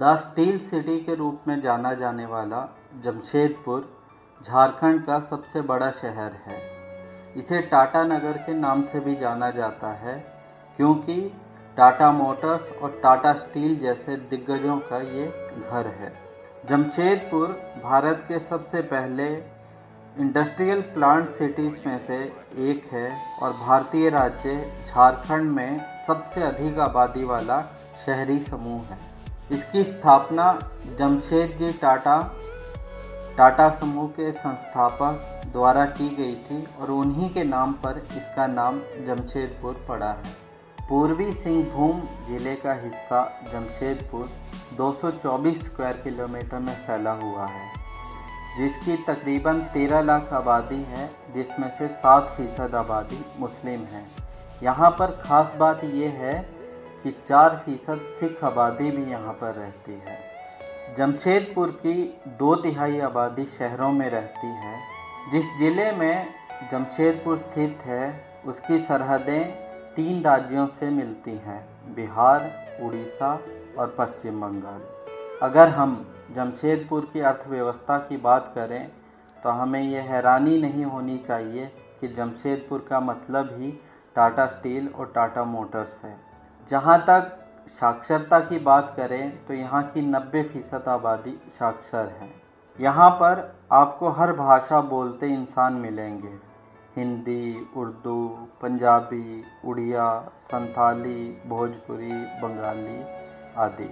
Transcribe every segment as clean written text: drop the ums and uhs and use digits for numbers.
The steel city के रूप में जाना जाने वाला जमशेदपुर झारखंड का सबसे बड़ा शहर है। इसे टाटा नगर के नाम से भी जाना जाता है क्योंकि टाटा मोटर्स और टाटा स्टील जैसे दिग्गजों का ये घर है। जमशेदपुर भारत के सबसे पहले इंडस्ट्रियल प्लांट सिटीज़ में से एक है और भारतीय राज्य झारखंड में सबसे अधिक आबादी वाला शहरी समूह है। इसकी स्थापना जमशेदजी टाटा समूह के संस्थापक द्वारा की गई थी और उन्हीं के नाम पर इसका नाम जमशेदपुर पड़ा है। पूर्वी सिंहभूम जिले का हिस्सा जमशेदपुर 224 स्क्वायर किलोमीटर में फैला हुआ है, जिसकी तकरीबन 13 लाख आबादी है, जिसमें से 7% आबादी मुस्लिम है। यहाँ पर ख़ास बात यह है कि 4% सिख आबादी भी यहाँ पर रहती है। जमशेदपुर की 2/3 आबादी शहरों में रहती है। जिस ज़िले में जमशेदपुर स्थित है उसकी सरहदें 3 राज्यों से मिलती हैं, बिहार, उड़ीसा और पश्चिम बंगाल। अगर हम जमशेदपुर की अर्थव्यवस्था की बात करें तो हमें यह हैरानी नहीं होनी चाहिए कि जमशेदपुर का मतलब ही टाटा स्टील और टाटा मोटर्स है। जहाँ तक साक्षरता की बात करें तो यहाँ की 90% आबादी साक्षर है। यहाँ पर आपको हर भाषा बोलते इंसान मिलेंगे, हिंदी, उर्दू, पंजाबी, उड़िया, संथाली, भोजपुरी, बंगाली आदि।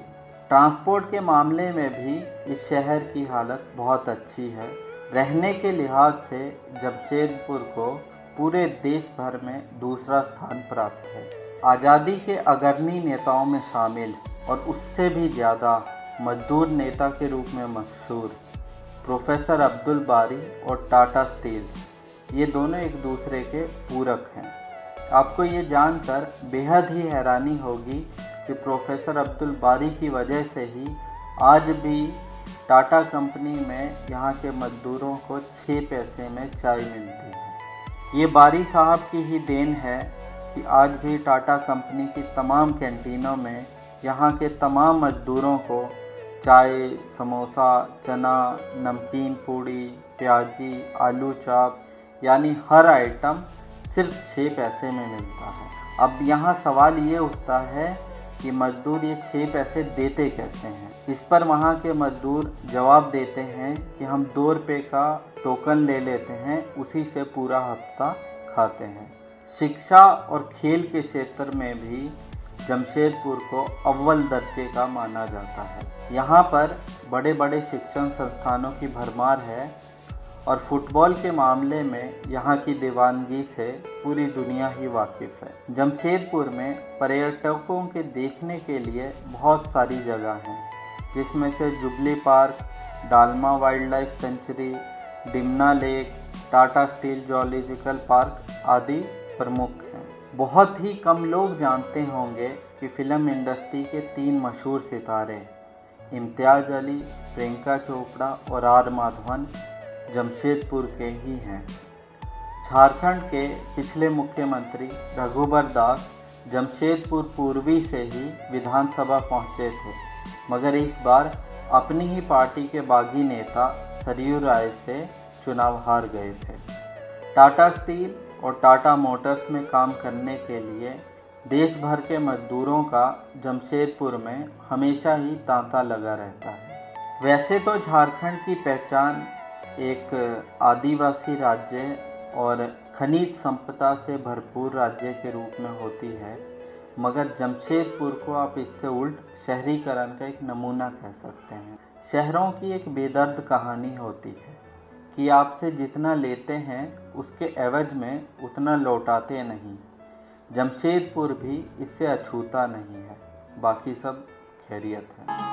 ट्रांसपोर्ट के मामले में भी इस शहर की हालत बहुत अच्छी है। रहने के लिहाज से जमशेदपुर को पूरे देश भर में दूसरा स्थान प्राप्त है। आज़ादी के अग्रणी नेताओं में शामिल और उससे भी ज़्यादा मजदूर नेता के रूप में मशहूर प्रोफेसर अब्दुल बारी और टाटा स्टील, ये दोनों एक दूसरे के पूरक हैं। आपको ये जानकर बेहद ही हैरानी होगी कि प्रोफेसर अब्दुल बारी की वजह से ही आज भी टाटा कंपनी में यहाँ के मजदूरों को 6 पैसे में चाय मिलती है। ये बारी साहब की ही देन है कि आज भी टाटा कंपनी की तमाम कैंटीनों में यहाँ के तमाम मजदूरों को चाय, समोसा, चना, नमकीन पूड़ी, प्याजी, आलू चाप यानी हर आइटम सिर्फ 6 पैसे में मिलता है। अब यहाँ सवाल ये उठता है कि मजदूर ये 6 पैसे देते कैसे हैं। इस पर वहाँ के मजदूर जवाब देते हैं कि हम 2 रुपये का टोकन ले लेते हैं, उसी से पूरा हफ्ता खाते हैं। शिक्षा और खेल के क्षेत्र में भी जमशेदपुर को अव्वल दर्जे का माना जाता है। यहाँ पर बड़े बड़े शिक्षण संस्थानों की भरमार है और फुटबॉल के मामले में यहाँ की दीवानगी से पूरी दुनिया ही वाकिफ़ है। जमशेदपुर में पर्यटकों के देखने के लिए बहुत सारी जगह हैं, जिसमें से jubilee park, Dalma wild life sanctuary, Dimna lake, Tata steel zoological park आदि प्रमुख हैं। बहुत ही कम लोग जानते होंगे कि फ़िल्म इंडस्ट्री के 3 मशहूर सितारे इम्तियाज़ अली, प्रियंका चोपड़ा और आर माधवन जमशेदपुर के ही हैं। झारखंड के पिछले मुख्यमंत्री रघुबर दास जमशेदपुर पूर्वी से ही विधानसभा पहुंचे थे, मगर इस बार अपनी ही पार्टी के बागी नेता सरयू राय से चुनाव हार गए थे। टाटा स्टील और टाटा मोटर्स में काम करने के लिए देश भर के मजदूरों का जमशेदपुर में हमेशा ही तांता लगा रहता है। वैसे तो झारखंड की पहचान एक आदिवासी राज्य और खनिज संपदा से भरपूर राज्य के रूप में होती है, मगर जमशेदपुर को आप इससे उल्ट शहरीकरण का एक नमूना कह सकते हैं। शहरों की एक बेदर्द कहानी होती है कि आपसे जितना लेते हैं उसके एवज में उतना लौटाते नहीं। जमशेदपुर भी इससे अछूता नहीं है। बाकी सब खैरियत है।